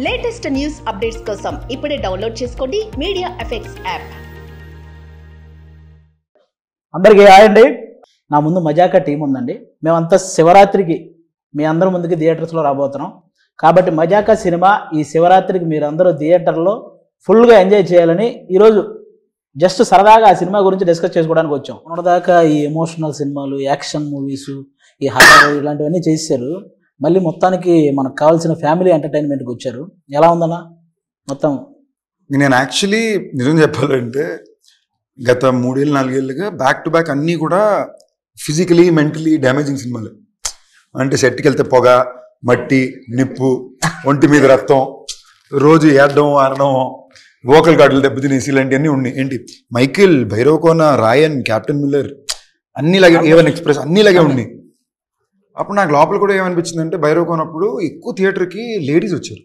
Latest news updates కోసం ఇప్పుడే download చేసుకోండి మీడియా ఎఫెక్ట్స్ యాప్. అందరికీ హాయ్ అండి. నా ముందు మజాకా టీం ఉందండి. మేమంతా శివరాత్రికి మీ అందరి ముందుకి థియేటర్స్లో రాబోతున్నాం. కాబట్టి మజాకా సినిమా ఈ శివరాత్రికి మీరందరూ థియేటర్లో ఫుల్గా ఎంజాయ్ చేయాలని ఈరోజు జస్ట్ సరదాగా ఆ సినిమా గురించి డిస్కస్ చేసుకోవడానికి వచ్చాం. మొన్నదాకా ఈ ఎమోషనల్ సినిమాలు, యాక్షన్ మూవీస్, ఈ హారర్ ఇలాంటివన్నీ చేశారు. మళ్ళీ మొత్తానికి మనకు కావాల్సిన ఫ్యామిలీ ఎంటర్టైన్మెంట్కి వచ్చారు. ఎలా ఉందన్నా మొత్తం? నేను యాక్చువల్లీ నిజం చెప్పాలంటే గత 3-4 ఏళ్ళుగా బ్యాక్ టు బ్యాక్ అన్నీ కూడా ఫిజికలీ మెంటలీ డ్యామేజింగ్ సినిమాలు. అంటే సెట్కి వెళ్తే పొగ, మట్టి, నిప్పు, ఒంటి మీద రక్తం, రోజు ఏడడం ఆడడం, వోకల్ గార్డులు దెబ్బతినేసి ఇలాంటివన్నీ ఉన్నాయి. ఏంటి మైకిల్, భైరవకోన, రాయన్, క్యాప్టెన్ మిల్లర్ అన్నిలాగే, ఏవన్ ఎక్స్ప్రెస్ అన్నిలాగే ఉన్నాయి. అప్పుడు నాకు లోపల కూడా ఏమనిపించిందంటే భైరవకోనప్పుడు ఎక్కువ థియేటర్కి లేడీస్ వచ్చారు.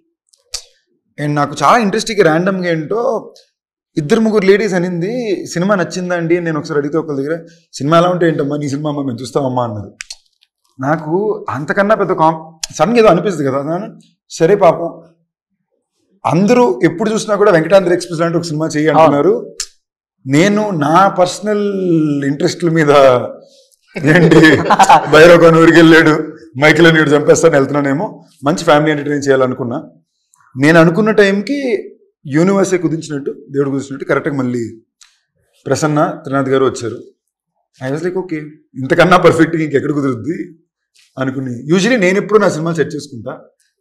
అండ్ నాకు చాలా ఇంట్రెస్టింగ్ ర్యాండమ్గా ఏంటో 2-3 లేడీస్ అనింది సినిమా నచ్చిందండి. నేను ఒకసారి అడిగితే ఒకరి దగ్గర సినిమా ఎలా ఉంటే ఏంటమ్మా నీ సినిమా అమ్మా మేము చూస్తామమ్మా అన్నారు. నాకు అంతకన్నా పెద్ద సడన్గా ఏదో అనిపిస్తుంది కదా. సరే పాపం అందరూ ఎప్పుడు చూసినా కూడా వెంకటాద్రి ఎక్స్ప్రెస్ లాంటి ఒక సినిమా చేయి అంటున్నారు. నేను నా పర్సనల్ ఇంట్రెస్ట్ల మీద ఏంటి భైరవకోన ఊరికి వెళ్ళాడు, మైకిల్ నీడు చంపేస్తాను వెళ్తున్నానేమో, మంచి ఫ్యామిలీ ఎంటర్టైన్ చేయాలనుకున్నా. నేను అనుకున్న టైంకి యూనివర్సే కుదించినట్టు, దేవుడు కుదించినట్టు కరెక్ట్గా మళ్ళీ ప్రసన్న త్రినాథ్ గారు వచ్చారు. ఐ వాజ్ లైక్ ఓకే, ఇంతకన్నా పర్ఫెక్ట్గా ఇంకెక్కడ కుదురుద్ది అనుకుని. యూజువలీ నేను ఎప్పుడు నా సినిమాలు సెట్ చేసుకుంటా,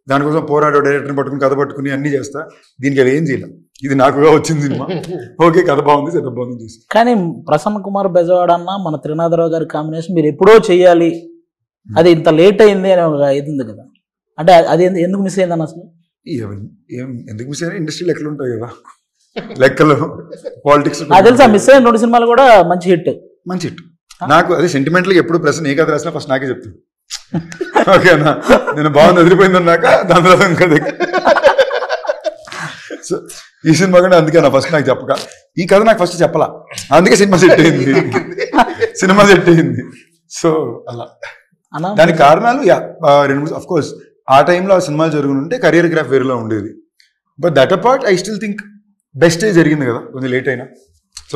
దానికోసం పోరాడో డైరెక్టర్ని పట్టుకుని కథ పట్టుకుని అన్నీ చేస్తా. దీనికి అది ఏం చేయలేం, ఇది నాకుగా వచ్చింది సినిమా. ఓకే కథ బాగుంది, సెటప్ బాగుంది చేసి. కానీ ప్రసన్న కుమార్ బెజవాడ అన్న మన త్రినాథరావు గారి కాంబినేషన్ మీరు ఎప్పుడో చెయ్యాలి, అది ఇంత లేట్ అయింది అని ఒక ఇది ఉంది కదా. అంటే అది ఎందుకు మిస్ అయిందన్న అసలు? ఎందుకు మిస్ అయినా ఇండస్ట్రీలో లెక్కలు ఉంటాయి కదా, లెక్కలు పాలిటిక్స్. నాకు తెలుసా మిస్ అయిన 2 సినిమాలు కూడా మంచి హిట్. మంచి హిట్. నాకు అదే సెంటిమెంట్గా ఎప్పుడు ప్రశ్న ఏ కథ రాసినా ఫస్ట్ నాకే చెప్తాను. ఓకేనా, నేను బాగుంది వదిలిపోయింది అన్నాక దాని తర్వాత ఇంకా. సో ఈ సినిమా కూడా అందుకే నా ఫస్ట్ నాకు చెప్పక, ఈ కథ నాకు ఫస్ట్ చెప్పలా, అందుకే సినిమా సెట్ అయింది. సినిమా సెట్ అయింది. సో అలా దానికి కారణాలు 2-3 అఫ్ కోర్స్ ఆ టైంలో ఆ సినిమాలు జరుగుతుంటే కెరియర్ గ్రాఫ్ వేరేలా ఉండేది. But that apart I still think బెస్టే జరిగింది కదా, కొంచెం లేట్ అయినా. సో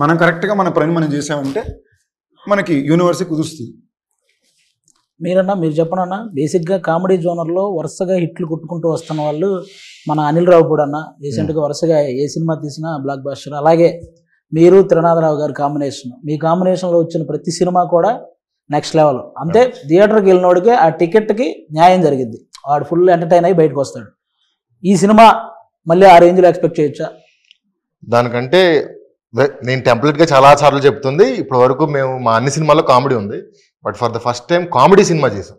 మనం కరెక్ట్గా మన పని మనం చేసామంటే మనకి యూనివర్సే కుదురుస్తుంది. మీరు చెప్పనన్నా, బేసిక్గా కామెడీ జోనర్లో వరుసగా హిట్లు కొట్టుకుంటూ వస్తున్న వాళ్ళు మన అనిల్ రావిపూడి అన్న. రీసెంట్గా వరుసగా ఏ సినిమా తీసినా బ్లాక్ బాస్టర్. అలాగే మీరు త్రినాథరావు గారి కాంబినేషన్, మీ కాంబినేషన్లో వచ్చిన ప్రతి సినిమా కూడా నెక్స్ట్ లెవెల్. అంతే థియేటర్కి వెళ్ళినోడికి ఆ టికెట్కి న్యాయం జరిగింది, వాడు ఫుల్ ఎంటర్టైన్ అయ్యి బయటకు వస్తాడు. ఈ సినిమా మళ్ళీ ఆ రేంజ్లో ఎక్స్పెక్ట్ చేయొచ్చా? దానికంటే నేను టెంప్లెట్గా చాలా సార్లు చెప్తుంది, ఇప్పటి వరకు మేము మా అన్ని సినిమాల్లో కామెడీ ఉంది, but for the first time comedy cinema చేసాం.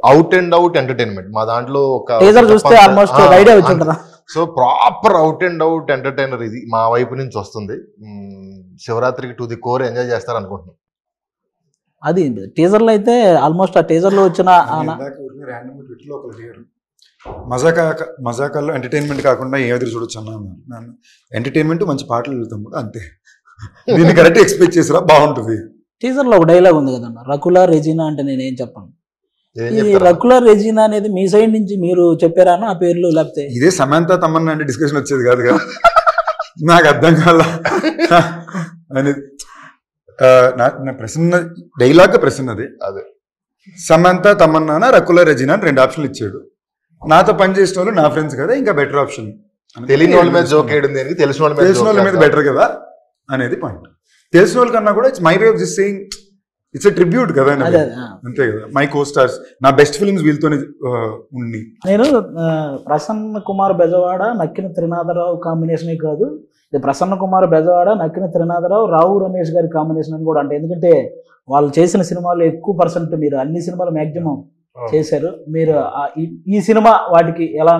అవుట్ అండ్ అవుట్ ఎంటర్టైన్మెంట్ మా దాంట్లో ఒక చూస్తే ఆల్మోస్ట్ ఐడియా వచ్చిందా. So proper out and out entertainer ఇది మా వైపు నుంచి వస్తుంది. శివరాత్రికి టు ది కోర్ ఎంజాయ్ చేస్తారు అనుకుంటున్నాం. అది టీజర్లో అయితే ఆల్మోస్ట్ ఆ టీజర్లో వచ్చిన మజాకాల్లో ఎంటర్టైన్మెంట్ కాకుండా ఏ ఎదురు చూడొచ్చు అన్నాను. ఎంటర్టైన్మెంట్ మంచి పాటలు వెళ్తాం కూడా అంతే. దీన్ని కరెక్ట్ ఎక్స్పెక్ట్ చేసిరా బాగుంటుంది. టీజర్లో ఒక డైలాగ్ ఉంది కదన్న, రకుల రెజీనా అంటే నేనేం చెప్పను. ఈ రకుల రెజీనా అనేది మీ సైడ్ నుంచి మీరు చెప్పారా ఆ పేర్లు? లేకపోతే ఇదే సమంత తమన్నా అంటే డిస్కషన్ వచ్చేది కాదు కదా, నాకు అర్థం కాల అనేది. నా ప్రశ్న డైలాగ్ ప్రశ్నది అదే, సమంత తమన్నా రకుల రెజీనా అని 2 ఆప్షన్లు ఇచ్చాడు. నాతో పని చేసిన వాళ్ళు నా ఫ్రెండ్స్ కదా, ఇంకా బెటర్ ఆప్షన్. తెలియని వాళ్ళ మీద జోక్ వేయడం దేనికి, తెలిసిన వాళ్ళ మీద బెటర్ కదా అనేది పాయింట్. తెలిసిన వాళ్ళ కన్నా కూడా it's my way of just saying, it's a tribute కదా, అంతే కదా. మై కో స్టార్స్, నా బెస్ట్ ఫిల్మ్స్ వీళ్ళతోనే ఉండి. నేను ప్రసన్న కుమార్ బెజవాడ నక్కిన త్రినాథరావు కాంబినేషనే కాదు, ఇది ప్రసన్న కుమార్ బెజవాడ నక్కిన త్రినాథరావు రావు రమేష్ గారి కాంబినేషన్ అని కూడా అంటే, ఎందుకంటే వాళ్ళు చేసిన సినిమాలు ఎక్కువ పర్సెంట్ మీరు అన్ని సినిమాలు మ్యాక్సిమం చేశారు. మీరు ఈ సినిమా వాటికి ఎలా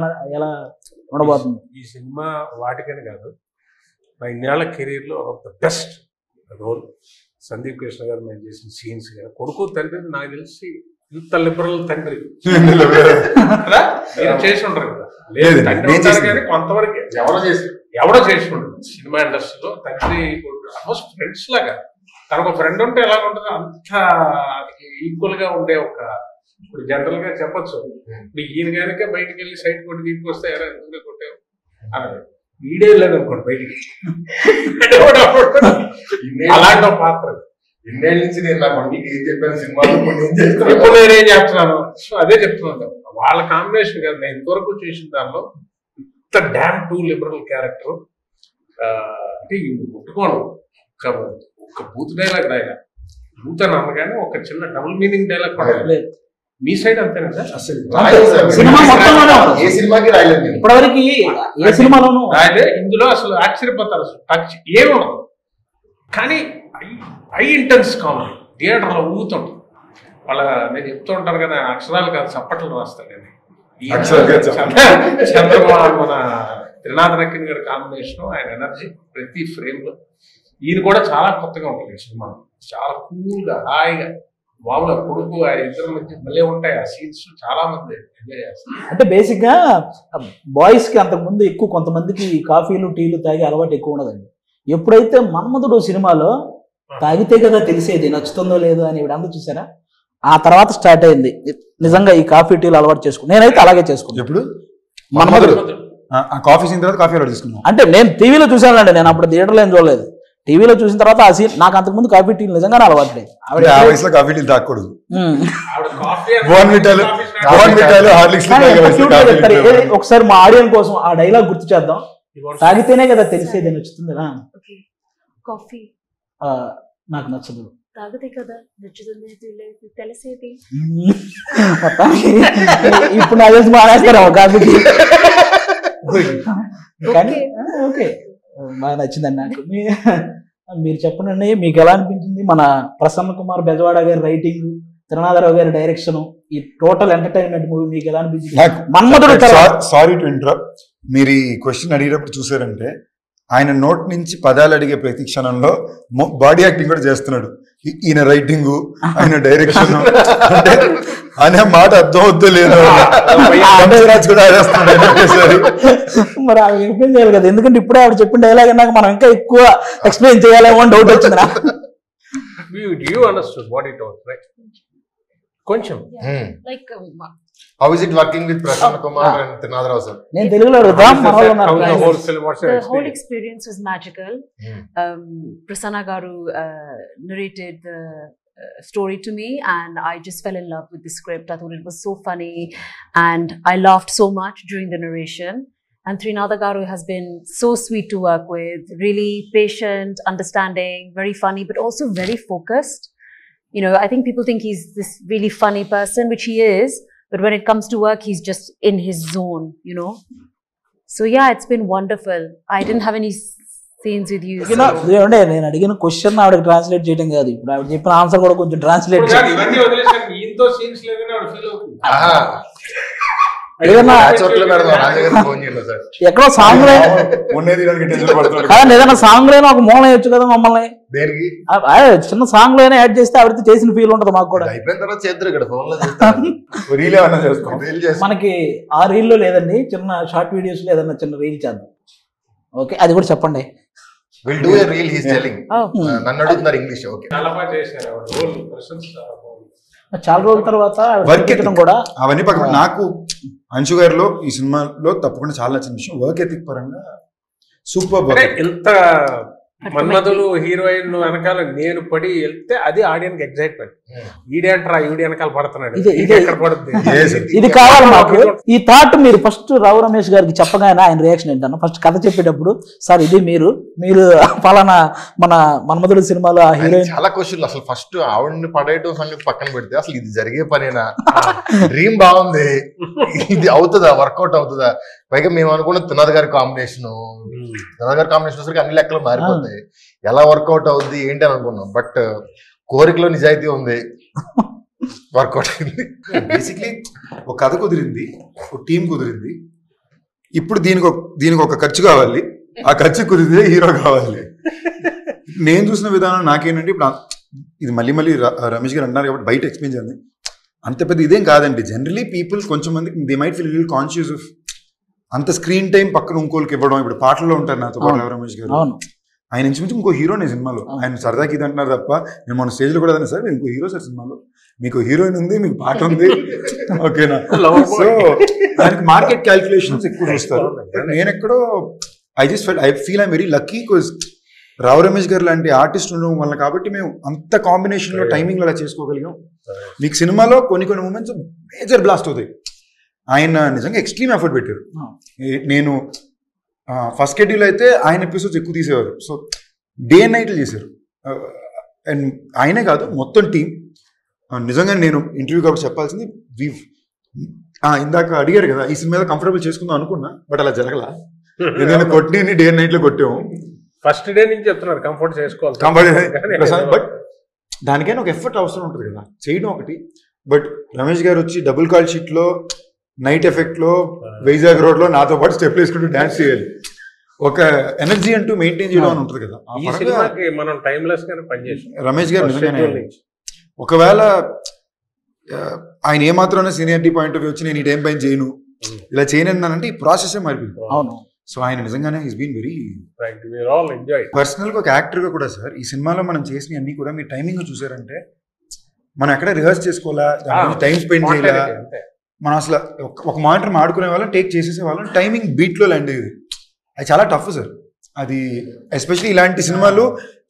ఉండబోతుంది? ఈ సినిమా వాటికని కాదు, నా ఇన్నేళ్ల కెరీర్లో one of the best role. Sandeep Krishna garu మేము చేసిన సీన్స్ కానీ, కొడుకు తండ్రి నాకు తెలిసి ఇంత లిబరల్ తండ్రి చేసి ఉంటారు కదా. లేదు కానీ కొంతవరకు ఎవరో చేసి ఉంటుంది సినిమా ఇండస్ట్రీలో. తండ్రి ఆల్మోస్ట్ ఫ్రెండ్స్ లాగా, తనకు ఫ్రెండ్ ఉంటే ఎలా ఉంటుందో అంత ఈక్వల్ గా ఉండే ఒక ఇప్పుడు జనరల్ గా చెప్పొచ్చు, ఇప్పుడు ఈయన కనుక బయటకు వెళ్ళి సైడ్ కొట్టి దీనికి వస్తే ఎలా ఎందుకు కొట్టావు అన్నాడు. వీడే లేదు అనుకోండి బయటికి, అలాంటి పాత్ర. ఇన్నేళ్ళ నుంచి నేను నా కొడుకు ఏం చెప్పాను సినిమాలో ఇప్పుడు నేనేం చెప్తున్నాను, సో అదే చెప్తున్నాను. వాళ్ళ కాంబినేషన్ కదా నేను ఇంతవరకు చేసిన దానిలో ఇంత డ్యామ్ టూ లిబరల్ క్యారెక్టర్ అంటే ముట్టుకోను. ఒక బూత్ డైలాగ్ రాయగా బూత్ అని అనగానే ఒక చిన్న డబుల్ మీనింగ్ డైలాగ్ కూడా మీ సైడ్ అంతేనా సార్? ఏ సినిమాకి రాయలేదు ఇప్పటివరకు ఏ సినిమాలోనూ రాయలే. ఇందులో అసలు ఆశ్చర్యపోతారు, అసలు టచ్ ఏముండదు. కానీ హై ఇంటెన్స్ కామెడీ థియేటర్లో ఊగుతుంటాం. వాళ్ళ నేను చెప్తూ ఉంటాను కదా, అక్షరాలు కాదు చప్పట్లు రాస్తాను నేను. చంద్రబాబు మన త్రినాథ్ నక్కన్ గారి కాంబినేషన్, ఆయన ఎనర్జీ ప్రతి ఫ్రేమ్ లో. ఈయన కూడా చాలా కొత్తగా ఉంటుంది ఈ సినిమా, చాలా కూల్ గా హాయిగా మామూలుగా కొడుకు ఆ ఇద్దరు మధ్య మళ్ళీ ఉంటాయి ఆ సీన్స్. చాలా మంది ఎంజాయ్ చేస్తారు. అంటే బేసిక్ గా బాయ్స్ కి అంతకుముందు ఎక్కువ కొంతమందికి కాఫీలు టీలు తాగే అలవాటు ఎక్కువ ఉండదండి. ఎప్పుడైతే మన్మధుడు సినిమాలో తాగితే కదా తెలిసేది నచ్చుతుందో లేదో అని ఇవిడంతా చూసారా, ఆ తర్వాత స్టార్ట్ అయింది నిజంగా ఈ కాఫీ టీలు అలవాటు చేసుకున్నాను. నేనైతే అలాగే చేసుకున్నాను. ఎప్పుడు మన్మధుడు కాఫీ సీన్ తర్వాత కాఫీ ఆర్డర్ తీసుకున్నాను. అంటే నేను టీవీలో చూసానండి, నేను అప్పుడు థియేటర్లో ఏం చూడలేదు. టీవీలో చూసిన తర్వాత ఆ సీన్ నాకు అంతకుముందు కాఫీ టీలు నిజంగానే అలవాటు లేదు. ఆ వయసులో కాఫీ టీలు తాగకూడదు. ఒకసారి మా ఆడియన్స్ కోసం ఆ డైలాగ్ గుర్తు చేద్దాం. తాగితేనే కదా తెలిసేది నచ్చుతుంది. కాఫీ నాకు నచ్చదు, తాగితే కదా నచ్చుతుంది తెలిసేది. ఇప్పుడు నా తెలిసి మానేస్తారా కాఫీ టీ? కానీ ఓకే బాగా నచ్చిందండి నాకు. మీరు చెప్పండి, మీకు ఎలా అనిపించింది మన ప్రసన్న కుమార్ బెజవాడ గారి రైటింగ్, త్రినాథరావు గారి డైరెక్షన్, ఈ టోటల్ ఎంటర్టైన్మెంట్ మూవీ మీకు ఎలా అనిపించింది? మన్మధుడు సారీ టు ఇంటరప్ట్, మీరు ఈ క్వశ్చన్ అడిగేటప్పుడు చూసారంటే ఆయన నోట్ నుంచి పదాలు అడిగే ప్రతి క్షణంలో బాడీ యాక్టింగ్ కూడా చేస్తున్నాడు. ఈయన రైటింగ్, ఆయన డైరెక్షన్ అంటే అనే మాట అర్థం అవుద్దో లేదు కూడా మరి ఆవిడ ఎక్స్ప్లెయిన్ చేయాలి కదా, ఎందుకంటే ఇప్పుడే ఆవిడ చెప్పిన డైలాగ్ నాకు మనం ఇంకా ఎక్కువ ఎక్స్ప్లెయిన్ చేయాలేమో అని డౌట్ వచ్చింది నాకు. కొంచెం How is it working with Prasanna Kumar and Trinadrao sir? నేను తెలుగులో అడుగుతాం. The whole experience was magical. Prasanna Garu narrated the story to me and I just fell in love with the script. I thought it was so funny and I laughed so much during the narration. And Trinadha Garu has been so sweet to work with, really patient, understanding, very funny, but also very focused. You know, I think people think he's this really funny person, which he is. But when it comes to work, he's just in his zone, you know. So yeah, it's been wonderful. I didn't have any scenes with you. So. నేను అడిగిన question ఆవిడకి translate చేయడం కాదు, ఇప్పుడు ఆవిడ చెప్పిన answer కూడా కొంచెం ట్రాన్స్లేట్ ఎక్కడో సాంగ్ ఏదైనా సాంగ్ లోనే ఒక మూలం వేయచ్చు కదా మమ్మల్ని. చిన్న సాంగ్ లోనే యాడ్ చేస్తే ఆవిడతో చేసిన ఫీల్ ఉంటుంది మాకు కూడా. మనకి ఆ రీల్ లో లేదండి, చిన్న షార్ట్ వీడియోస్ లో ఏదన్నా చిన్న రీల్ చేద్దాం. ఓకే, అది కూడా చెప్పండి. చాలా రోజుల తర్వాత కూడా అవన్నీ పక్కన నాకు అంశు గారిలో ఈ సినిమాలో తప్పకుండా చాలా నచ్చిన విషయం వర్క్ ఎథిక్ పరంగా సూపర్. ఎంత మన్మధులు హీరోయిన్ వెనకాల నేను పడి వెళ్తే అది ఆడియన్స్ ఎగ్జైట్మెంట్. ఈడేంట్రా ఈడి వెనకాల పడుతున్నాడు, ఎక్కడ పడుతుంది, ఇది కావాలి మాకు. ఈ థాట్ మీరు ఫస్ట్ రావు రమేష్ గారికి చెప్పగానే ఆయన రియాక్షన్ ఏంటన్నా, ఫస్ట్ కథ చెప్పేటప్పుడు సార్ ఇది మీరు ఫలానా మన మన్మధుడు సినిమాలో ఆ హీరోయిన్. చాలా క్వశ్చన్లు. అసలు ఫస్ట్ ఆవిడని పడేయటం సంగతి పక్కన పెడితే అసలు ఇది జరిగే పనేనా, డ్రీమ్ బాగుంది, ఇది అవుతుందా, వర్కౌట్ అవుతుందా? పైగా మేము అనుకున్న త్రినాథ్ గారి కాంబినేషన్ సరికి అన్ని లెక్కలు మారిపోతాయి. ఎలా వర్కౌట్ అవుద్ది ఏంటి అని అనుకున్నాం. బట్ కోరికలో నిజాయితీ ఉంది, వర్కౌట్ అయింది. బేసిక్లీ ఒక కథ కుదిరింది, ఒక టీం కుదిరింది. ఇప్పుడు దీనికి ఒక ఖర్చు కావాలి, ఆ ఖర్చు కుదిరితే హీరో కావాలి. నేను చూసిన విధానం నాకేంటంటే, ఇప్పుడు ఇది మళ్ళీ రమేష్ గారు అంటున్నారు కాబట్టి బయట ఎక్స్ప్లెయిన్ చేయండి. అంత పెద్ద ఇదేం కాదండి. జనరలీ పీపుల్ కొంచెం మందికి they might feel little conscious of అంత స్క్రీన్ టైం పక్కన ఇంకోళ్ళకి ఇవ్వడం. ఇప్పుడు పాటల్లో ఉంటారు నాతో పాటు రమేష్ గారు, ఆయన ఇంచుమించు ఇంకో హీరోనే సినిమాలో. ఆయన సరదాకి ఇది అంటున్నారు తప్ప, నేను మన స్టేజ్ లో కూడా అదే సార్ ఇంకో హీరో సార్ సినిమాలో, మీకు హీరోయిన్ ఉంది, మీకు పాట ఉంది, ఓకేనా. సో దానికి మార్కెట్ క్యాల్కులేషన్స్ ఎక్కువ చూస్తారు. నేను ఎక్కడో I feel I'm very lucky because Rao Ramesh గారు లాంటి ఆర్టిస్ట్ ఉండడం వల్ల కాబట్టి మేము అంత కాంబినేషన్ లో టైమింగ్ అలా చేసుకోగలిగాం. మీకు సినిమాలో కొన్ని మూమెంట్స్ మేజర్ బ్లాస్ట్ అవుతాయి. ఆయన నిజంగా ఎక్స్ట్రీమ్ ఎఫర్ట్ పెట్టారు. నేను ఫస్ట్ షెడ్యూల్ అయితే ఆయన ఎపిసోడ్స్ ఎక్కువ తీసేవారు. సో డే అండ్ నైట్లు చేశారు. అండ్ ఆయనే కాదు మొత్తం టీం. నిజంగా నేను ఇంటర్వ్యూ కాబట్టి చెప్పాల్సింది, ఇందాక అడిగారు కదా ఈ సినిమా కంఫర్టబుల్ చేసుకుందాం అనుకున్నా, బట్ అలా జరగల. ఎందుకంటే కొట్టిని డే అండ్ నైట్ లో కొట్టాము. ఫస్ట్ డే నుంచి చెప్తున్నారు కంఫర్ట్ చేసుకోవాలి, బట్ దానికైనా ఒక ఎఫర్ట్ అవసరం ఉంటుంది కదా, చేయడం ఒకటి. బట్ రమేష్ గారు వచ్చి డబుల్ కాల్ షీట్ లో నైట్ ఎఫెక్ట్ లో వైజాగ్ రోడ్ లో నాతో పాటు స్టెప్ వేసుకుంటూ డాన్స్ చేయాలి. ఒక ఎనర్జీ అంటూ మెయింటైన్ చేయడం అని ఉంటుంది కదా. ఈ సినిమాకి మనం టైమ్లెస్ గానే పనిచేసాం. రమేష్ గారు నిజంగానే ఒకవేళ ఆయన ఏమాత్రం సీనియారిటీ పాయింట్ ఆఫ్ వ్యూ వచ్చి నేను ఈ టైం పైన చేయను, ఇలా చేయనంటే ఈ ప్రాసెస్ మారిపోయింది. అవును. సో ఆయన నిజంగానే is been very enjoy. Personal గా ఒక యాక్టర్ గా కూడా సార్ ఈ సినిమాలో మనం చేసిన అన్ని కూడా మీరు టైమింగ్ చూసారంటే మనం ఎక్కడ రిహర్స్ చేసుకోవాలా, టైం స్పెండ్ చేయాలా, మనం అసలు ఒక మానిటర్ ఆడుకునే వాళ్ళం, టేక్ చేసేసే వాళ్ళం, టైమింగ్ బీట్ లో ల్యాండ్ అయ్యేది. అది చాలా టఫ్ సార్. అది ఎస్పెషల్లీ ఇలాంటి సినిమాలు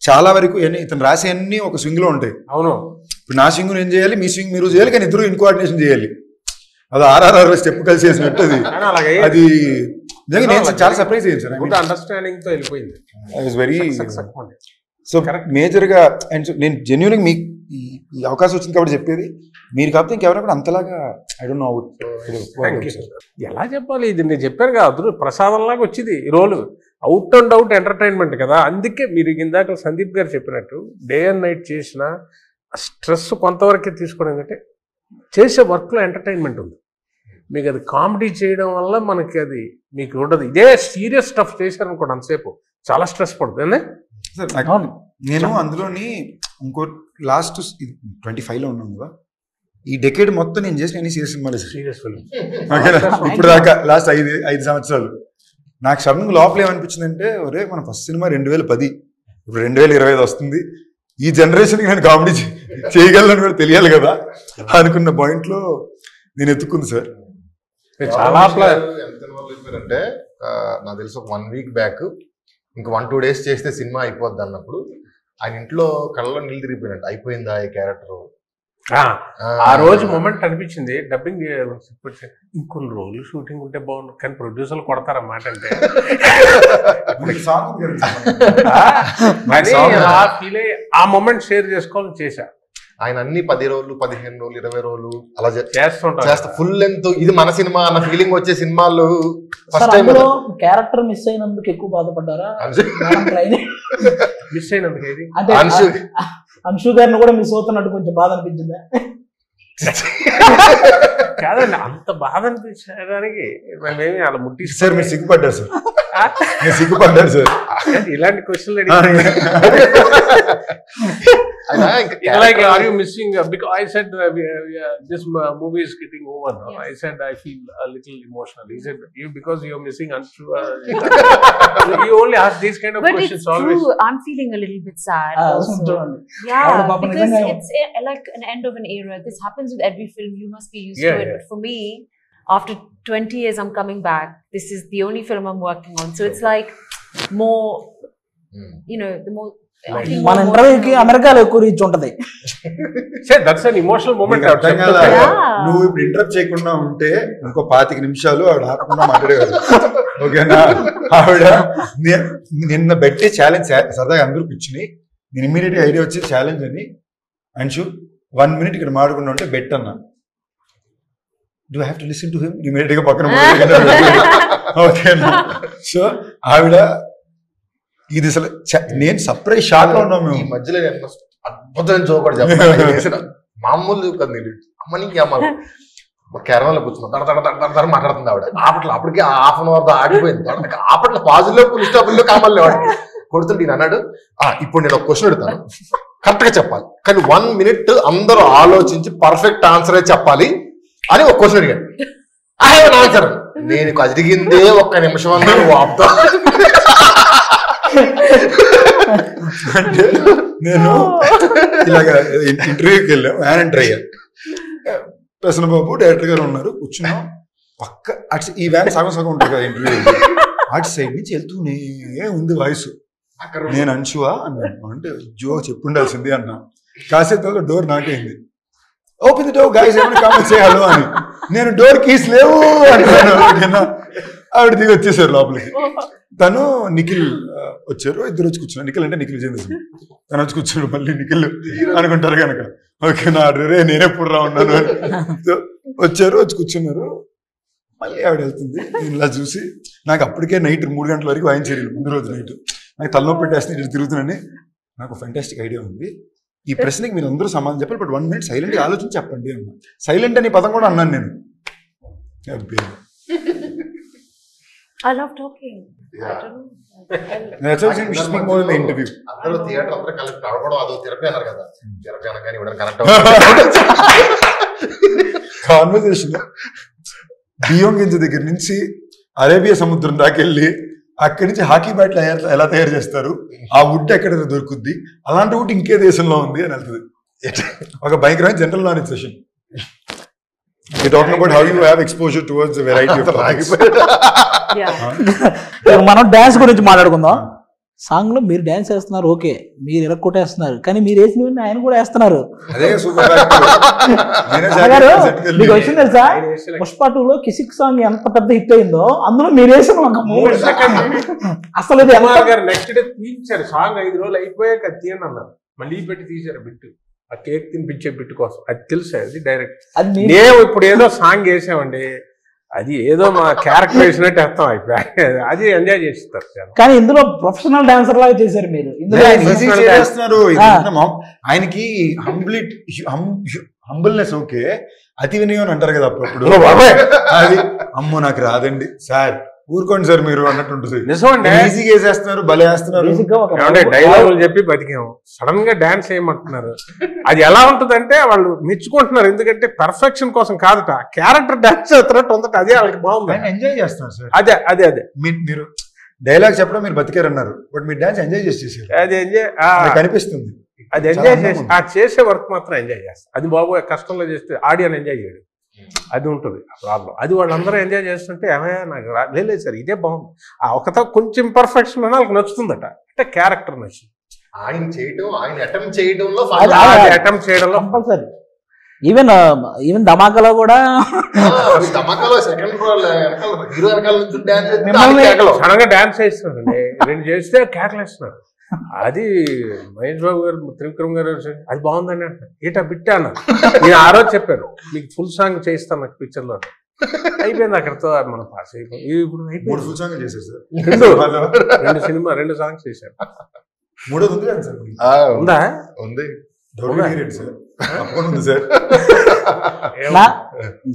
చాలా వరకు ఇతను రాసే అన్ని ఒక స్వింగ్ లో ఉంటాయి. అవును. ఇప్పుడు నా స్వింగ్ నేను చేయాలి, మీ స్వింగ్ మీరు చేయాలి, కానీ ఇద్దరు ఇన్కోఆర్డినేషన్ చేయాలి. అది ఆర్ఆర్ఆర్ స్టెప్ కలిసి చేసినట్టు అది నిజంగా నేను చాలా సర్ప్రైజ్ అయ్యాను సార్. అండర్స్టాండింగ్ తో వెళ్ళిపోయింది. I was very so major గా. అండ్ నేను జెన్యూన్ మీకు ఈ అవకాశం వచ్చింది కాబట్టి చెప్పేది, మీరు కాకపోతే ఇంకెవరైనా కూడా అంతలాగా ఐ డోంట్ నో ఎలా చెప్పాలి. ఇది నేను చెప్పాను కదా, అదృ ప్రసాదం లాగా వచ్చింది ఈ role. Out and out entertainment కదా. అందుకే మీరు ఇందాక సందీప్ గారు చెప్పినట్టు డే అండ్ నైట్ చేసిన స్ట్రెస్ కొంతవరకే తీసుకోవడం. ఏంటంటే చేసే వర్క్లో ఎంటర్టైన్మెంట్ ఉంది. మీకు అది కామెడీ చేయడం వల్ల మనకి అది మీకు ఉండదు. ఇదే సీరియస్ స్టఫ్ చేశారనుకోండి అంతసేపు చాలా స్ట్రెస్ పడుతుంది. నేను అందులోని ఇంకో లాస్ట్ 25 లో ఉన్నాను కదా, ఈ డెకేడ్ మొత్తం నేను చేసిన అన్ని సీరియస్ సినిమాలు. సీరియస్ ఫిల్మ్ ఇప్పుడు దాకా లాస్ట్ 5 సంవత్సరాలు నాకు సడన్గా లోపల ఏమనిపించిందంటే, ఒరే మన ఫస్ట్ సినిమా 2010, ఇప్పుడు 2025 వస్తుంది, ఈ జనరేషన్కి నేను కామెడీ చేయగలను కూడా తెలియాలి కదా అనుకున్న పాయింట్ లో నేను ఎత్తుకుంది సార్. చాలా అంటే నాకు తెలిసి ఒక 1 వీక్ బ్యాక్ ఇంకా 1-2 days చేస్తే సినిమా అయిపోద్ది అన్నప్పుడు ఆయన ఇంట్లో కళ్ళలో నీళ్ళు తిరిగిపోయినట్టు అయిపోయిందా ఈ క్యారెక్టర్. ఆ రోజు మూమెంట్ అనిపించింది. డబ్బింగ్ ఇంకొన్ని రోజులు షూటింగ్ ఉంటే బాగుండు, కానీ ప్రొడ్యూసర్లు కొడతారన్నమాట. అంటే ఆ మూమెంట్ షేర్ చేసుకోవాలని చేశా. ఆయన అన్ని 10 రోజులు 15 రోజులు 20 రోజులు అలా చేస్తా ఫుల్ లెంత్. ఇది మన సినిమా అన్న ఫీలింగ్ వచ్చే సినిమాలు ఫస్ట్ టైం. క్యారెక్టర్ మిస్ అయినందుకు ఎక్కువ బాధపడ్డారా? మిస్ అయినందుకు ఏది అంటే అంశు గారిని కూడా మిస్ అవుతున్నట్టు కొంచెం బాధ అనిపించిందా? కాదండి, అంత బాధ అనిపించడానికి మేమేమి అలా ముట్టి సార్. మీరు సిగ్గుపడ్డారు సార్, మీరు సిగ్గుపడ్డారు సార్ ఇలాంటి క్వశ్చన్లు. Like, are you missing? Because I said this movie is getting over now. Yes. I said I feel a little emotional. He said because you're missing Anshu. You only ask these kind of questions always. But it's true. I'm feeling a little bit sad also. Yeah, because it's like an end of an era. This happens with every film. You must be used to it. But for me, after 20 years, I'm coming back. This is the only film I'm working on. So it's like more, you know, the more. మన ఇంటర్వ్యూకి అమెరికాలో ఎక్కువ reach ఉంటది. That's an emotional moment. నువ్వు ఇప్పుడు interrupt చేయకుండా ఉంటే ఇంకో 25 నిమిషాలు ఆవిడ ఆపకుండా మాట్లాడేవారు. ఓకేనా? ఆవిడ నిన్న పెట్టే ఛాలెంజ్ సరదాగా అందరూ కూర్చుని నేను ఇమ్మీడియట్ గా ఐడియా వచ్చే ఛాలెంజ్ అని, అంశు 1 minute ఇక్కడ మాట్లాడకుండా ఉంటే బెట్ అన్నా. Do have to listen to him immediate గా పక్కన. ఓకేనా? సో ఆవిడ ఇది అసలు నేను సర్ప్రైజ్ షాక్ లో ఉన్నాం మేము. ఈ మధ్యలో అద్భుతమైన జోక్ కూడా చెప్పాను. మామూలు కదా అమ్మనికి అమ్మాలి కేరళలో కూర్చున్నాం మాట్లాడుతుంది ఆవిడ. అప్పటికి హాఫ్ అన్ అవర్ ఆడిపోయింది. అప్పట్లో పాజిలో పులిస్టాపుల్లో కామాలి వాడికి కొడుతుంటే నేను అన్నాడు, ఇప్పుడు నేను ఒక క్వశ్చన్ అడుగుతాను, కరెక్ట్ గా చెప్పాలి, కానీ 1 minute అందరూ ఆలోచించి పర్ఫెక్ట్ ఆన్సరే చెప్పాలి అని ఒక క్వశ్చన్ అడిగాడు. I have an answer. నేను అడిగిందే 1 నిమిషం అన్నాను. అంటే నేను ఇలాగ ఇంటర్వ్యూకి వెళ్ళాం, వ్యాన్ ఎంటర్ అయ్యా. ప్రసన్నబాబు డైరెక్టర్ గారు ఉన్నారు, కూర్చున్నాం పక్క. ఈ వ్యాన్ సగం సగం ఉంటుంది కదా ఇంటర్వ్యూ, అటు సైడ్ నుంచి వెళ్తూనే ఉంది వాయిస్. నేను అంశువా అన్నాను. అంటే జో చెప్పుండాల్సింది అన్నా. కాసేపు డోర్ నాకైంది. ఓపెన్ ది డోర్ గైస్, ఏమైనా కామెంట్ చేయాలో అని. నేను డోర్ కీస్ లేవు అంటున్నాను. ఆవిడ దిగి వచ్చేసారు లోపలికి. తను నిఖిల్ వచ్చారు, ఇద్దరు వచ్చి కూర్చున్నారు. నిఖిల్ అంటే నిఖిల్ విజేంద్ర సింగ్. తను వచ్చి కూర్చున్నాడు. మళ్ళీ నిఖిల్ అనుకుంటారు కనుక ఓకే నా రే నేనెప్పుడు రా ఉన్నాను అని వచ్చారు, వచ్చి కూర్చున్నారు. మళ్ళీ ఆవిడ వెళ్తుంది. నేను ఇలా చూసి నాకు అప్పటికే నైట్ 3 గంటల వరకు వాయించారు. ముందు రోజు నైట్ నాకు తలనొప్పి పెట్టేస్తే ఇటు తిరుగుతున్నాను. నాకు ఫెంటాస్టిక్ ఐడియా ఉంది, ఈ ప్రశ్నకి మీరు అందరూ సమాధానం చెప్పాలి, బట్ 1 minute సైలెంట్ ఆలోచించి చెప్పండి అన్నా. సైలెంట్ అని పదం కూడా అన్నాను నేను. I love talking. I don't know. That's why we speak more in the interview. అందరూ థియేటర్ అందరూ కలిపి నడవడం అదో థెరపీ అన్నారు కదా. థెరపీ అనగానే ఇవ్వడం కనెక్ట్ కాన్వర్సేషన్ బియ్యం గింజ దగ్గర నుంచి అరేబియా సముద్రం దాకా వెళ్ళి అక్కడి నుంచి హాకీ బ్యాట్లు ఎలా తయారు చేస్తారు, ఆ వుడ్ ఎక్కడ దొరుకుద్ది, అలాంటి వుడ్ ఇంకే దేశంలో ఉంది అని వెళ్తుంది. ఒక భయంకరమైన general knowledge session. You're talking about how you have exposure towards a variety of topics. మనం డాన్స్ గురించి మాట్లాడుకుందాం. సాంగ్ లో మీరు డాన్స్ వేస్తున్నారు, ఓకే, మీరు ఇరక్కొట్టేస్తున్నారు, కానీ మీరు వేసినవన్నీ ఆయన కూడా వేస్తున్నారు. అదే సూపర్. మీకు వచ్చింది తెలుసా, పుష్ప 2లో కిసిక్ సాంగ్ ఎంత పెద్ద హిట్ అయిందో అందులో మీరు వేసిన ఒక 3 సెకండ్ అసలు నెక్స్ట్ డే తీయించారు సాంగ్. 5 రోజులు అయిపోయాక తీయండి అన్నారు, మళ్ళీ పెట్టి తీశారు బిట్టు. ఆ కేక్ తినిపించే బిట్టు కోసం. అది తెలుసా, అది డైరెక్ట్. మేము ఇప్పుడు ఏదో సాంగ్ వేసామండి, అది ఏదో మా క్యారెక్టర్ వేసినట్టు అర్థం అయిపోయి అది ఎంజాయ్ చేస్తారు. కానీ ఇందులో ప్రొఫెషనల్ డాన్సర్ లాగా చేశారు మీరు. ఆయనకి హంబుల్నెస్ ఓకే, అతి వినయం అంటారు కదా అప్పుడప్పుడు. అది అమ్మో నాకు రాదండి సార్, ఊరుకోండి సార్ మీరు అన్నట్టు ఉంటుంది. ఈజీగా వేసేస్తున్నారు, భలే వేస్తున్నారు. డైలాగులు చెప్పి బతికాము, సడన్ గా డాన్స్ చేయమంటున్నారు. అది ఎలా ఉంటుందంటే వాళ్ళు మెచ్చుకుంటున్నారు, ఎందుకంటే పర్ఫెక్షన్ కోసం కాదుట, క్యారెక్టర్ డాన్స్ చేస్తున్నట్టు ఉందట. అదే వాళ్ళకి బాగుంది, ఎంజాయ్ చేస్తున్నారు సార్. అదే అదే అదే మీరు డైలాగ్ చెప్పడం మీరు బతికారన్నారు, బట్ మీరు డాన్స్ ఎంజాయ్ చేసేసారు. అది ఎంజాయ్ కనిపిస్తుంది. అది ఎంజాయ్ చేసి ఆ చేసే వర్క్ మాత్రం ఎంజాయ్ చేస్తారు. అది బాబు కష్టంలో చేస్తే ఆడియన్ ఎంజాయ్ చేయడు, అది ఉంటుంది ప్రాబ్లం. అది వాళ్ళందరూ ఎంజాయ్ చేస్తుంటే నాకు లేదు సార్ ఇదే బాగుంది. ఆ ఒకతో కొంచెం ఇంపర్ఫెక్షన్ అని వాళ్ళకి నచ్చుతుందట, అంటే క్యారెక్టర్ నచ్చింది. ఆయన చేయడం, ఆయన అటెంప్ట్ చేయడంలో అటెంప్ట్ చేయడంలో కంపల్సరీ. ఈవెన్ ధమాకాలో కూడా ధమాకాలో సెకండ్ హీరో వెనకాల నుంచి సడన్ గా డాన్స్ చేస్తున్నారండి, 2 చేస్తే కేకలేస్తున్నారు. అది మహేష్ బాబు గారు, త్రివిక్రమ్ గారు అది బాగుందని అంటారు. ఏటా బిట్టా అన్న, నేను ఆ రోజు చెప్పాను మీకు ఫుల్ సాంగ్ చేయిస్తాను నాకు పిక్చర్ లో. అయిపోయింది అక్కడతో మనం పాస్ అయిపోయింది. ఇప్పుడు అయిపోయింది. 2 సాంగ్స్ చేశారు. ఉందా? ఉంది.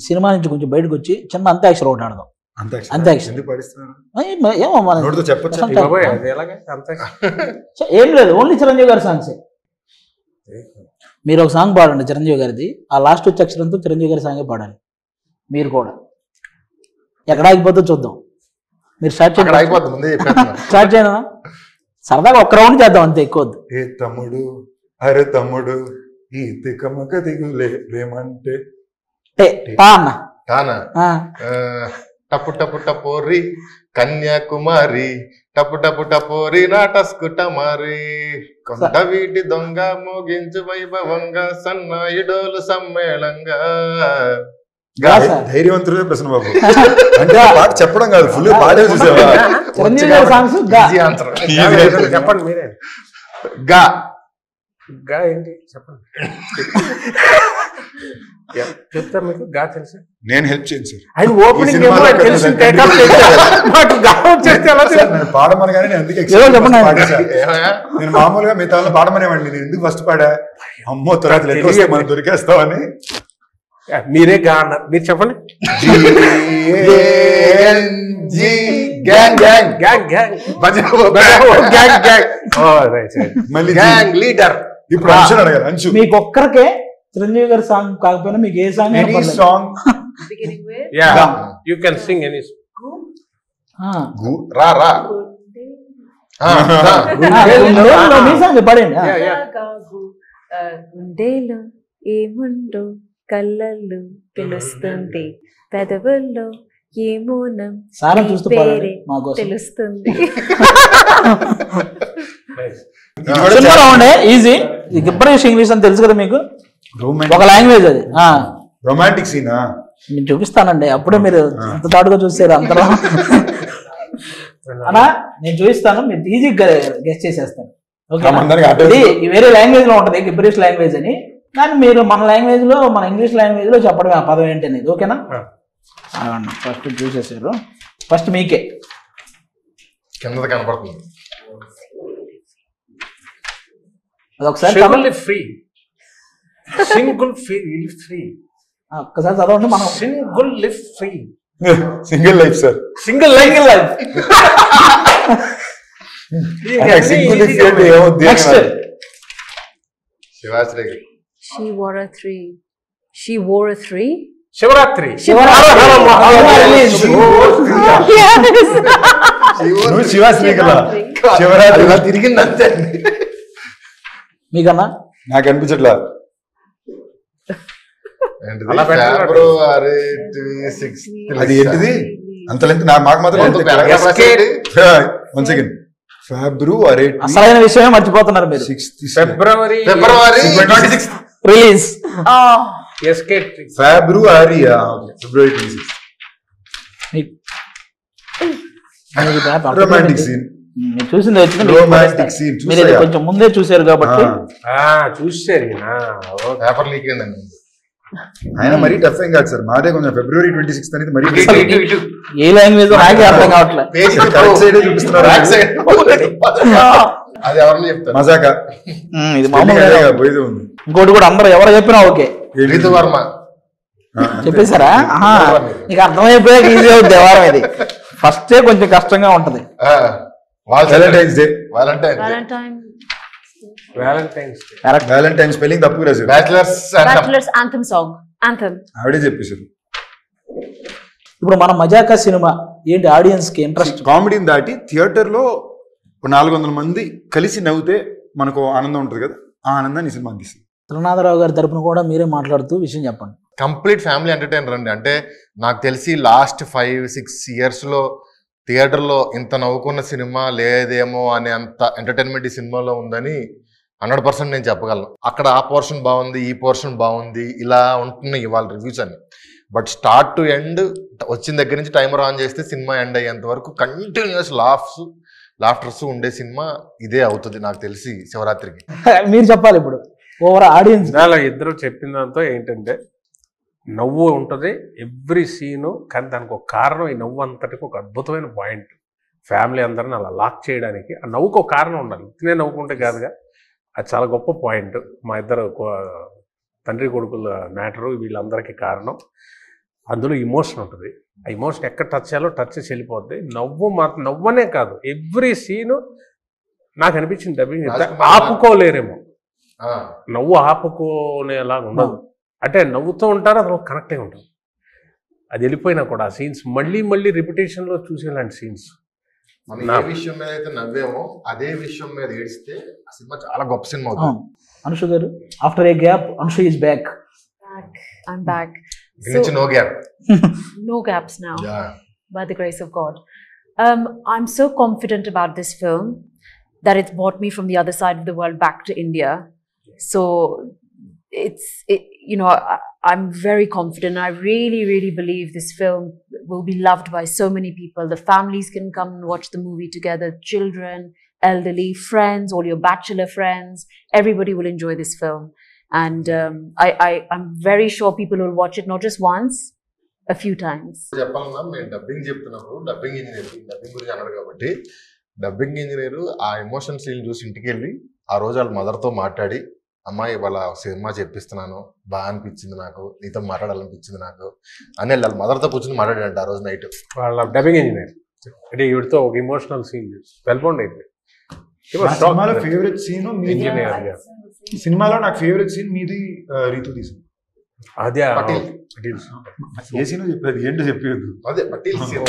సినిమా నుంచి కొంచెం బయటకు వచ్చి చిన్న అంత్యాక్షరి ఒకటి ఆడదాం. ఏం లేదు, ఓన్లీ చిరంజీవి గారి సాంగ్స్. మీరు ఒక సాంగ్ పాడండి చిరంజీవి గారిది, ఆ లాస్ట్ వచ్చే అక్షరంతో చిరంజీవి గారి సాంగే పాడాలి. మీరు కూడా ఎక్కడ ఆగిపోతే చూద్దాం. మీరు స్టార్ట్ చేయనా? సరదాగా ఒక్క రౌండ్ చేద్దాం అంతే, ఎక్కువ వద్దు. ఏ తమ్ముడు, అరే తమ్ముడు, ఈ తికమక దిగులే ప్రేమంటే పా అన్న. టపు టపు టపోరి కన్యాకుమారి, టపు టపు టపోరి నాటస్కుటమారి, కొండ వీటి దొంగ మోగించు వైభవంగా సన్నాయిడోలు సమ్మేళంగా. ధైర్యవంతుడే ప్రశ్న బాబు. అంటే ఆ పాట చెప్పడం కాదు, ఫుల్ పాడే చూసావా? చెప్పండి మీరే. గా గా ఏంటి చెప్పండి, చెప్తా మీకు. గా తెలుసు, నేను హెల్ప్ చేయను సార్. ఆయన ఓపెనింగ్ పాడమనగానే నేను మామూలుగా మిగతా పాడమనేవాడిని, నేను ఎందుకు ఫస్ట్ పాడా, అమ్మో తర్వాత మనం దొరికేస్తామని. మీరే గా అన్నారు, మీరు చెప్పండి. ఇప్పుడు అంశం అడగాలి. అంశు మీకు ఒక్కరికే చిరంజీవి గారి సాంగ్ కాకపోయినా మీకు ఏ song song you can sing any. రా రా మీ సాంగ్ పాడండి. గుండెలో ఏముండో కళ్ళల్లో తెలుస్తుంది, పెదవుల్లో ఏమోనం సారా చూస్తూ పాడండి మా కోసం. తెలుస్తుంది. సినిమాలో ఉండే ఈజీ. గిబ్బరిష్ ఇంగ్లీష్ అని తెలుసు కదా మీకు, ఒక లాంగ్వేజ్ అది. రొమాంటిక్ సీనా నేను చూపిస్తానండి, అప్పుడే మీరు అంత తాడుగా చూసారు అంతలో. అన్నా నేను చూపిస్తాను, మీరు ఈజీగా గెస్ట్ చేసేస్తాను. ఓకే, ఇది వేరే లాంగ్వేజ్ లో ఉంటది గిబ్బరిష్ లాంగ్వేజ్ అని, కానీ మీరు మన లాంగ్వేజ్ లో, మన ఇంగ్లీష్ లాంగ్వేజ్ లో చెప్పడమే ఆ పదం ఏంటి అనేది. ఓకేనా? ఫస్ట్ చూసేసారు, ఫస్ట్ మీకే కింద కనపడుతుంది. అదొకసారి ఫ్రీ సింగిల్ ఫ్రీ ఒక్కసారి చదవండి. మనం single live free single life sir, single life next Shivashri She wore a three. She wore a three. Shivaratri నువ్వు శివాశ్రీ కదా, శివరాత్రి తిరిగింది అంతే. మీకన్నా నాకు అనిపించట్లా. ఫిబ్రవరి అది ఏంటిది అంత లెంత్ మాకు మాత్రం 1 సెకండ్. ఫిబ్రవరి అసలైన విషయమే మర్చిపోతున్నారు మీరు. ఫిబ్రవరి ఫిబ్రవరి రిలీజ్ ఫిబ్రవరి 26 రొమాంటిక్ సీన్. మీరు చూసింది వచ్చింది, రొమాంటిక్ సీన్ మీరు ఇది కొంచెం ముందే చూసారు కాబట్టి చూసారు. పేపర్ లీక్ అయిందండి. ఆయన మరీ టఫ్ ఏం కాదు సార్, మాదే కొంచెం ఫిబ్రవరి 26 అనేది మరీ ఏ లాంగ్వేజ్ నాకే అర్థం కావట్లేదు. కరెక్ట్ సైడ్ చూపిస్తున్నారు. అది ఎవరిని చెప్తారు మజాకా ఇది మామూలుగా పోయేది ఉంది. ఇంకోటి కూడా అందరూ ఎవరు చెప్పినా ఓకే రితు వర్మ చెప్పేశారా? నీకు అర్థమైపోయాక ఈజీ అవుతుంది వ్యవహారం. ఇది ఫస్టే కొంచెం కష్టంగా ఉంటది. వ్యాలంటైన్స్ డే, వ్యాలంటైన్ స్పెల్లింగ్ తప్పు రాశారు. Bachelor's anthem song. Anthem. ఆవిడే చెప్పేశారు. ఇప్పుడు మన మజాకా సినిమా ఏంటి, ఆడియన్స్ కి ఇంట్రెస్ట్ కామెడీని దాటి థియేటర్ లో 400 మంది కలిసి నవ్వుతే మనకు ఆనందం ఉంటుంది కదా, ఆ ఆనందాన్ని ఈ సినిమా అందిస్తుంది. త్రినాథరావు గారి తరపున కూడా మీరే మాట్లాడుతూ విషయం చెప్పండి. కంప్లీట్ ఫ్యామిలీ ఎంటర్టైనర్ అండి. అంటే నాకు తెలిసి లాస్ట్ 5-6 years లో థియేటర్లో ఇంత నవ్వుకున్న సినిమా లేదేమో అనే అంత ఎంటర్టైన్మెంట్ ఈ సినిమాలో ఉందని 100% నేను చెప్పగలను. అక్కడ ఆ పోర్షన్ బాగుంది, ఈ పోర్షన్ బాగుంది, ఇలా ఉంటున్నాయి ఇవాళ రివ్యూస్ అని. బట్ స్టార్ట్ టు ఎండ్ వచ్చిన దగ్గర నుంచి టైమర్ ఆన్ చేస్తే సినిమా ఎండ్ అయ్యేంత వరకు కంటిన్యూస్ లాఫ్టర్స్ ఉండే సినిమా ఇదే అవుతుంది నాకు తెలిసి శివరాత్రికి. మీరు చెప్పాలి ఇప్పుడు ఓవర్ ఆడియన్స్. ఇద్దరు చెప్పిన దాంతో ఏంటంటే నవ్వు ఉంటుంది ఎవ్రీ సీను, కానీ దానికి ఒక కారణం, ఈ నవ్వు అంతటికి ఒక అద్భుతమైన పాయింట్. ఫ్యామిలీ అందరిని అలా లాక్ చేయడానికి ఆ నవ్వుకు ఒక కారణం ఉండాలి, తినే నవ్వుకుంటే కాదుగా. అది చాలా గొప్ప పాయింట్. మా ఇద్దరు తండ్రి కొడుకుల మ్యాటరు వీళ్ళందరికీ కారణం. అందులో ఇమోషన్ ఉంటుంది, ఆ ఇమోషన్ ఎక్కడ టచ్ చేయాలో టచ్ చేసి వెళ్ళిపోద్ది. నవ్వు మాత్రం నవ్వనే కాదు, ఎవ్రీ సీను నాకు అనిపించింది డబ్బింగ్ ఆపుకోలేరేమో, నవ్వు ఆపుకోనేలాగా ఉండదు. అంటే నవ్వుతూ ఉంటారు, అసలు కనెక్ట్ అయి ఉంటుంది. అది వెళ్ళిపోయినా కూడా ఆ సీన్స్ మళ్ళీ మళ్ళీ రిపిటేషన్లో చూసేలాంటి సీన్స్. మనం ఏ విషయం మీద అయితే నవ్వేమో అదే విషయం మీద ఏడిస్తే ఆ సినిమా చాలా గొప్ప సినిమా అవుతుంది. అనుష గారు, after A gap Anusha is back. I'm back. No gap. No gaps now. Yeah. By the grace of God. I'm so confident about this film that it's brought me from the other side of the world back to India. So I'm very confident. I really, really believe this film will be loved by so many people. The families can come and watch the movie together. Children, elderly, friends, all your bachelor friends. Everybody will enjoy this film. And I'm very sure people will watch it not just once, a few times. చెప్పాలన్నా మేము dubbing చెప్తున్నప్పుడు dubbing గురించి అన్నాడు కాబట్టి dubbing engineer ఆ emotion scene చూసి ఇంటికి వెళ్ళి ఆ రోజు వాళ్ళ మదర్తో మాట్లాడి, అమ్మాయి వాళ్ళ సినిమా చెప్పిస్తున్నాను, బాగా అనిపించింది నాకు, నీతో మాట్లాడాలనిపించింది నాకు అని వాళ్ళ మదర్తో కూర్చొని మాట్లాడాడు ఆ రోజు నైట్. వాళ్ళ డబ్బింగ్ ఇంజనీర్ అంటే వీడితో ఒక ఇమోషనల్ సీన్ వెల్బౌండ్ అయిపోయింది. సినిమాలో ఫేవరెట్ సీన్ ఇంజనీర్ సినిమాలో నాకు ఫేవరెట్ సీన్ మీది రీతు తీసింది. అదే పటేల్. ఏ సీన్ చెప్పేది ఏంటో చెప్పేది అదే పటేల్ scene.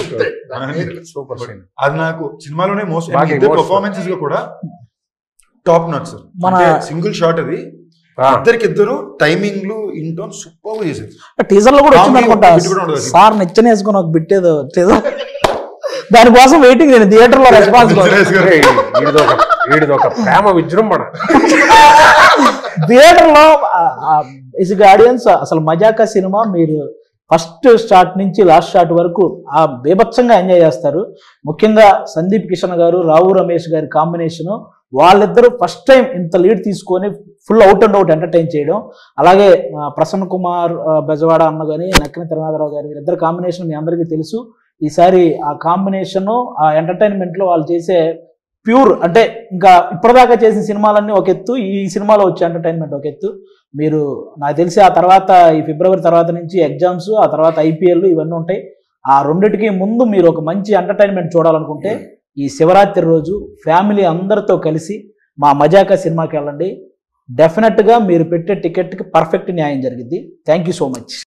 దాని పేరు. Super scene. అది నాకు సినిమాలోనే మోస్ట్ బాగా emotional. పర్ఫార్మెన్సెస్ లో కూడా టాప్ నాట్ సార్. మన- సింగిల్ షాట్ అది ఇద్దరికిద్దరు టైమింగ్లు ఇంటోన్ సూపర్ చేశారు. టీజర్ లో కూడా వచ్చింది అనుకుంటా బిట్ కూడా ఉండదు. సార్ నిచ్చెన వేసుకుని ఒక బిట్ ఏదో టీజర్ దానికోసం వెయిటింగ్ నేను థియేటర్ లో రెస్పాన్స్ వీడిది ఒక ప్రేమ విజృంభణ. థియేటర్ లో ఇసుక ఆడియన్స్ అసలు మజాకా సినిమా మీరు ఫస్ట్ స్టార్ట్ నుంచి లాస్ట్ స్టార్ట్ వరకు ఆ బీభత్సంగా ఎంజాయ్ చేస్తారు. ముఖ్యంగా సందీప్ కిషన్ గారు రావు రమేష్ గారి కాంబినేషన్, వాళ్ళిద్దరూ ఫస్ట్ టైం ఇంత లీడ్ తీసుకొని full out and out entertain చేయడం. అలాగే ప్రసన్న కుమార్ బెజవాడ అన్న కానీ నక్కిన తిరునాథరావు గారి వీరిద్దరు కాంబినేషన్ మీ అందరికీ తెలుసు. ఈసారి ఆ కాంబినేషన్ ఆ ఎంటర్టైన్మెంట్ లో వాళ్ళు చేసే ప్యూర్ అంటే ఇంకా ఇప్పటిదాకా చేసిన సినిమాలన్నీ ఒక ఎత్తు, ఈ సినిమాలో వచ్చే ఎంటర్టైన్మెంట్ ఒక ఎత్తు. మీరు నాకు తెలిసి ఆ తర్వాత ఈ ఫిబ్రవరి తర్వాత నుంచి ఎగ్జామ్స్, ఆ తర్వాత IPL ఇవన్నీ ఉంటాయి. ఆ రెండిటికి ముందు మీరు ఒక మంచి ఎంటర్టైన్మెంట్ చూడాలనుకుంటే ఈ శివరాత్రి రోజు ఫ్యామిలీ అందరితో కలిసి మా మజాకా సినిమాకి వెళ్ళండి. డెఫినెట్గా మీరు పెట్టే టికెట్కి పర్ఫెక్ట్ న్యాయం జరిగింది. Thank you so much.